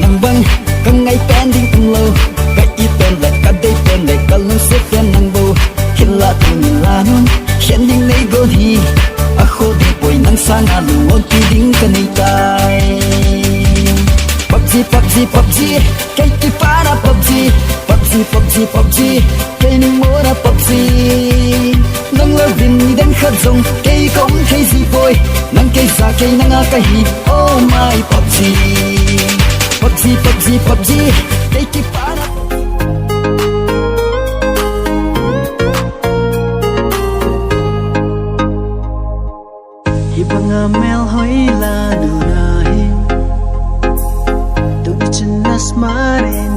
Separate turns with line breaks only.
nang bang kang ngay pending tung lâu cái ít bên lại cả đây bên lại cả lưng xếp bên nang bầu hila tu ni la nun khen ding nei go hi a kho di poi nang sang a lu on ti ding ka nei tai PUBG PUBG PUBG cái para PUBG PUBG PUBG PUBG cái ning mora PUBG nang la vin ni dan khat zong cái kom cái gì boy nang cái sa cái nang a ka hi oh my PUBG PUBG PUBG PUBG cái para
Ibang mel hoy la durahin tu ichinas mare